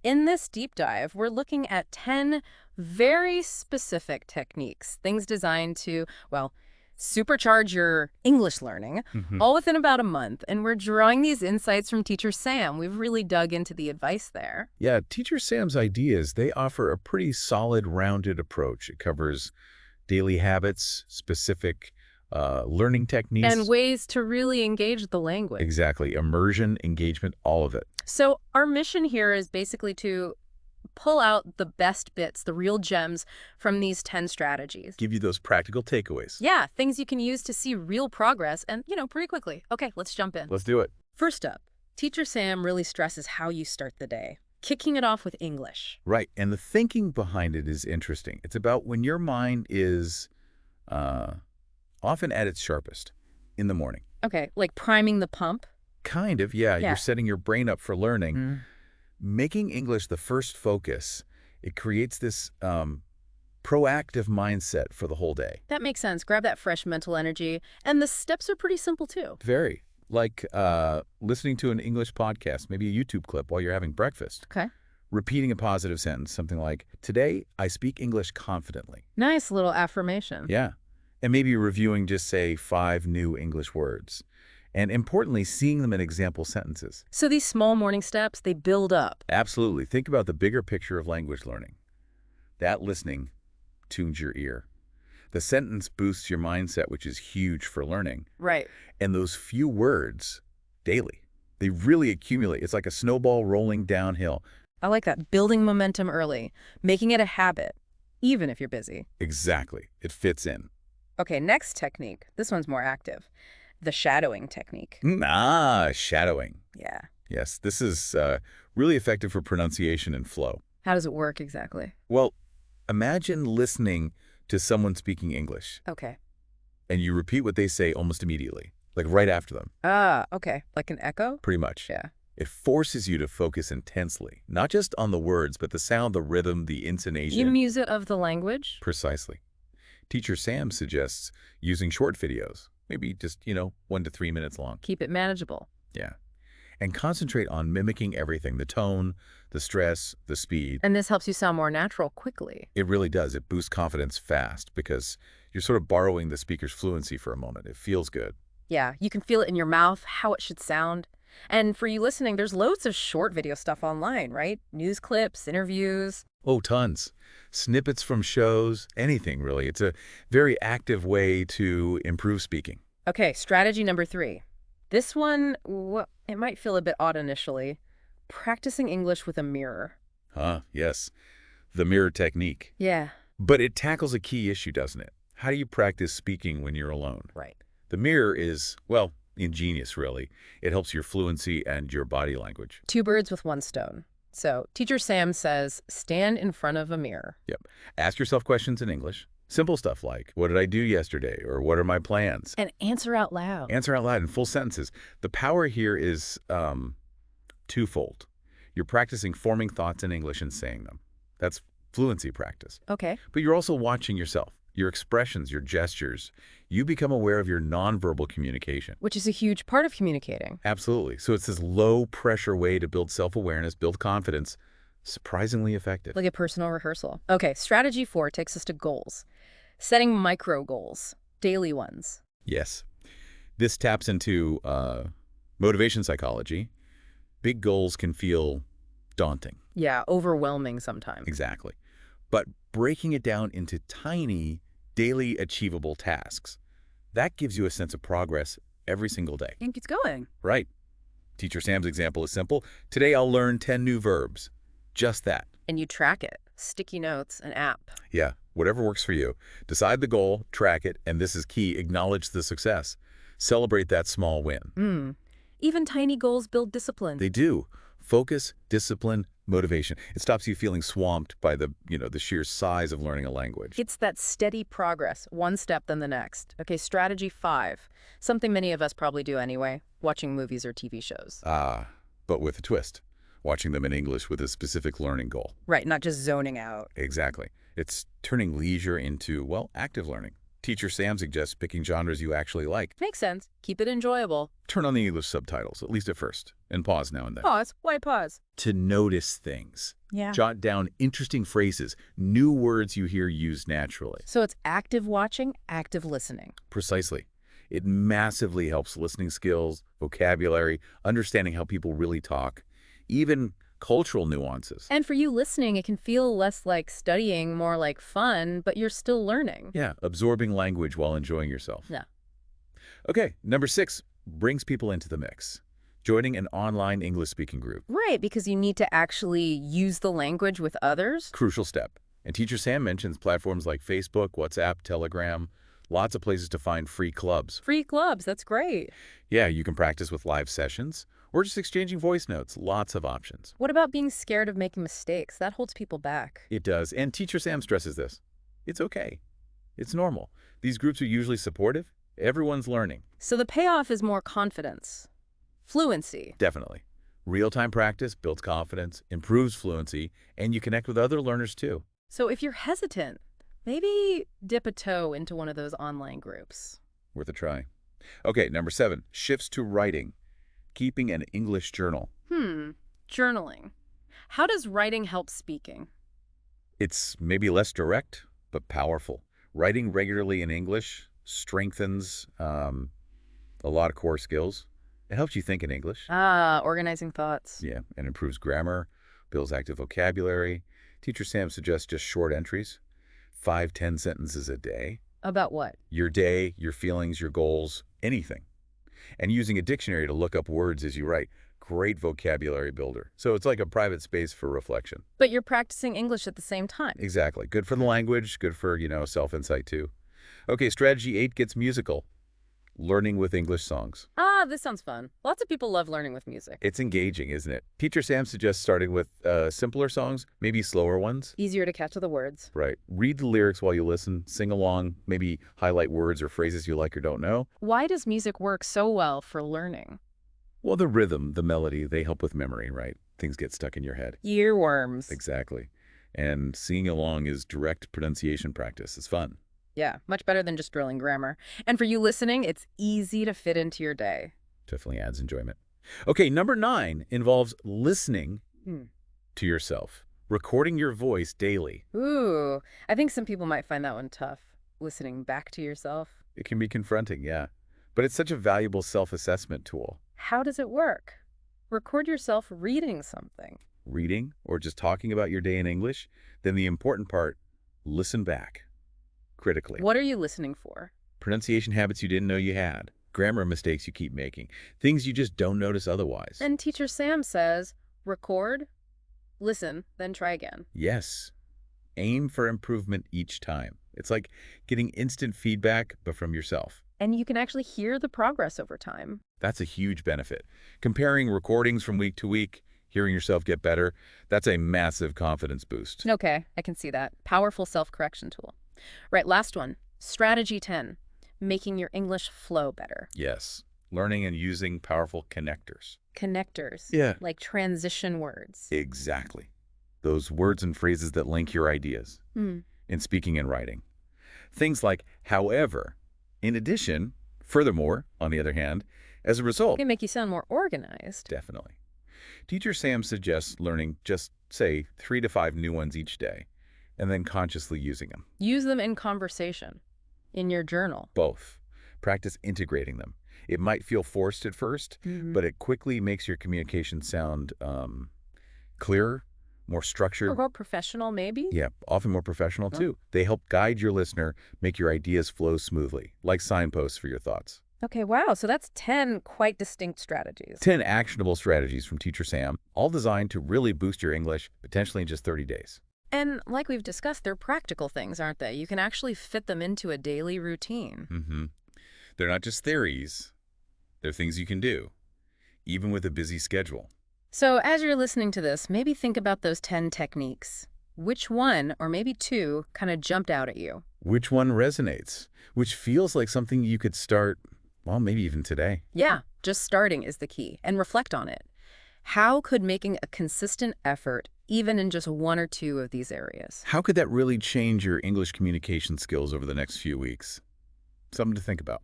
In this deep dive, we're looking at 10 very specific techniques, things designed to, well, supercharge your English learning, Hmm. all within about a month. And we're drawing these insights from Teacher Sam. We've really dug into the advice there. Yeah, Teacher Sam's ideas, they offer a pretty solid, rounded approach. It covers daily habits, specific learning And techniques, ways to really engage the language. exactly, immersion, engagement, all of it. So, our mission here is basically to pull out the best bits, the real gems from these 10 strategies. Give you those practical takeaways. Yeah, things you can use to see real progress and, pretty quickly. Okay, let's jump in. Let's do it. First up, Teacher Sam really stresses how you start the day, kicking it off with English. Right, and the thinking behind it is interesting. It's about when your mind is uh, often at its sharpest in the morning. Okay, like priming the pump. Kind of, yeah. Yeah. You're setting your brain up for learning. Mm. Making English the first focus, it creates this proactive mindset for the whole day. That makes sense. Grab that fresh mental energy. And the steps are pretty simple, too. Very. Like listening to an English podcast, maybe a YouTube clip while you're having breakfast. Okay. Repeating a positive sentence, something like, today I speak English confidently. Nice little affirmation. Yeah. And maybe reviewing just, say, 5 new English words. And importantly, seeing them in example sentences. So these small morning steps, they build up. Absolutely. Think about the bigger picture of language learning. That listening tunes your ear. The sentence boosts your mindset, which is huge for learning. Right. And those few words, daily, they really accumulate. It's like a snowball rolling downhill. I like that. Building momentum early, making it a habit, even if you're busy. Exactly. It fits in. Okay, next technique. This one's more active. The shadowing technique. Shadowing. Yeah. Yes, this is really effective for pronunciation and flow. How does it work exactly? Well, imagine listening to someone speaking English, Okay. and you repeat what they say almost immediately, like right after them, Ah, okay. Like an echo? pretty much. Yeah. It forces you to focus intensely, not just on the words, but the sound, the rhythm, the intonation. You use it of the language? Precisely. Teacher Sam suggests using short videos, maybe just, 1 to 3 minutes long. Keep it manageable. Yeah. And concentrate on mimicking everything, the tone, the stress, the speed. And this helps you sound more natural quickly. It really does. It boosts confidence fast because you're sort of borrowing the speaker's fluency for a moment. It feels good. Yeah, you can feel it in your mouth, how it should sound. And for you listening, there's loads of short video stuff online, right? News clips, interviews. Oh, tons. Snippets from shows, anything really. It's a very active way to improve speaking. Okay, strategy number 3. This one, well, it might feel a bit odd initially. Practicing English with a mirror. Yes. The mirror technique. Yeah. But it tackles a key issue, doesn't it? How do you practice speaking when you're alone? Right. The mirror is, well, ingenious, really. It helps your fluency and your body language. 2 birds with 1 stone. So, Teacher Sam says, stand in front of a mirror. Yep. Ask yourself questions in English. Simple stuff like, what did I do yesterday? Or what are my plans? And answer out loud. Answer out loud in full sentences. The power here is twofold. You're practicing forming thoughts in English and saying them. That's fluency practice. Okay. But you're also watching yourself, your expressions, your gestures. You become aware of your nonverbal communication. Which is a huge part of communicating. Absolutely. So it's this low-pressure way to build self-awareness, build confidence, surprisingly effective. Like a personal rehearsal. Okay, strategy 4 takes us to goals. Setting micro goals, daily ones. Yes. This taps into motivation psychology. Big goals can feel daunting. Yeah, overwhelming sometimes. Exactly. But breaking it down into tiny, daily achievable tasks, that gives you a sense of progress every single day. And it's going. Right. Teacher Sam's example is simple. Today I'll learn 10 new verbs. Just that. And you track it. Sticky notes, an app. Yeah, whatever works for you. Decide the goal, track it, and this is key, acknowledge the success. Celebrate that small win. Even tiny goals build discipline. They do. Focus, discipline, motivation. It stops you feeling swamped by the sheer size of learning a language. It's that steady progress, one step then the next. Okay, strategy 5. Something many of us probably do anyway, watching movies or TV shows. But with a twist. Watching them in English with a specific learning goal. Right, not just zoning out. Exactly. It's turning leisure into, well, active learning. Teacher Sam suggests picking genres you actually like. Makes sense. Keep it enjoyable. Turn on the English subtitles, at least at first, and pause now and then. Pause. Why pause? To notice things. Yeah. Jot down interesting phrases, new words you hear used naturally. So it's active watching, active listening. Precisely. It massively helps listening skills, vocabulary, understanding how people really talk, even cultural nuances. And for you listening, it can feel less like studying, more like fun, but you're still learning. Yeah, absorbing language while enjoying yourself. Yeah. Okay, number 6, brings people into the mix. Joining an online English-speaking group. Right, because you need to actually use the language with others. Crucial step. And Teacher Sam mentions platforms like Facebook, WhatsApp, Telegram, lots of places to find free clubs. Free clubs, that's great. Yeah, you can practice with live sessions or just exchanging voice notes. Lots of options. What about being scared of making mistakes? That holds people back. It does. And Teacher Sam stresses this. It's okay. It's normal. These groups are usually supportive. Everyone's learning. So the payoff is more confidence. Fluency. Definitely. Real-time practice builds confidence, improves fluency, and you connect with other learners too. So if you're hesitant, maybe dip a toe into one of those online groups. Worth a try. Okay, number 7, shifts to writing. Keeping an English journal. Journaling. How does writing help speaking? It's maybe less direct, but powerful. Writing regularly in English strengthens a lot of core skills. It helps you think in English. Organizing thoughts. Yeah, and improves grammar, builds active vocabulary. Teacher Sam suggests just short entries, 5-10 sentences a day. About what? Your day, your feelings, your goals, anything. And using a dictionary to look up words as you write. Great vocabulary builder. So it's like a private space for reflection. But you're practicing English at the same time. Exactly. Good for the language, good for, self-insight too. Okay, strategy 8 gets musical. Learning with English songs. This sounds fun. Lots of people love learning with music. It's engaging, isn't it? Teacher Sam suggests starting with simpler songs, maybe slower ones. Easier to catch the words. Right. Read the lyrics while you listen, sing along, maybe highlight words or phrases you like or don't know. Why does music work so well for learning? Well, the rhythm, the melody, they help with memory, right? Things get stuck in your head. Earworms. Exactly. And singing along is direct pronunciation practice. It's fun. Yeah, much better than just drilling grammar. And for you listening, it's easy to fit into your day. Definitely adds enjoyment. Okay, number 9 involves listening to yourself, recording your voice daily. Ooh, I think some people might find that one tough, listening back to yourself. It can be confronting, yeah. But it's such a valuable self-assessment tool. How does it work? Record yourself reading something. Reading or just talking about your day in English, then the important part, listen back. Critically. What are you listening for? Pronunciation habits you didn't know you had. Grammar mistakes you keep making. Things you just don't notice otherwise. And Teacher Sam says, record, listen, then try again. Yes. Aim for improvement each time. It's like getting instant feedback, but from yourself. And you can actually hear the progress over time. That's a huge benefit. Comparing recordings from week to week, hearing yourself get better, that's a massive confidence boost. Okay, I can see that. Powerful self-correction tool. Right, last one. Strategy 10. Making your English flow better. Yes. Learning and using powerful connectors. Connectors. Yeah. Like transition words. Exactly. Those words and phrases that link your ideas in speaking and writing. Things like, however, in addition, furthermore, on the other hand, as a result. Can make you sound more organized. Definitely. Teacher Sam suggests learning just, say, 3 to 5 new ones each day, and then consciously using them. Use them in conversation, in your journal. Both. Practice integrating them. It might feel forced at first, but it quickly makes your communication sound clearer, more structured. Or more professional, maybe? Yeah, often more professional, too. They help guide your listener, make your ideas flow smoothly, like signposts for your thoughts. Okay, wow. So that's 10 quite distinct strategies. 10 actionable strategies from Teacher Sam, all designed to really boost your English, potentially in just 30 days. And like we've discussed, they're practical things, aren't they? You can actually fit them into a daily routine. They're not just theories. They're things you can do, even with a busy schedule. So as you're listening to this, maybe think about those 10 techniques. Which one, or maybe 2, kind of jumped out at you? Which one resonates? Which feels like something you could start, well, maybe even today. Yeah, just starting is the key, and reflect on it. How could making a consistent effort, even in just 1 or 2 of these areas? How could that really change your English communication skills over the next few weeks? Something to think about.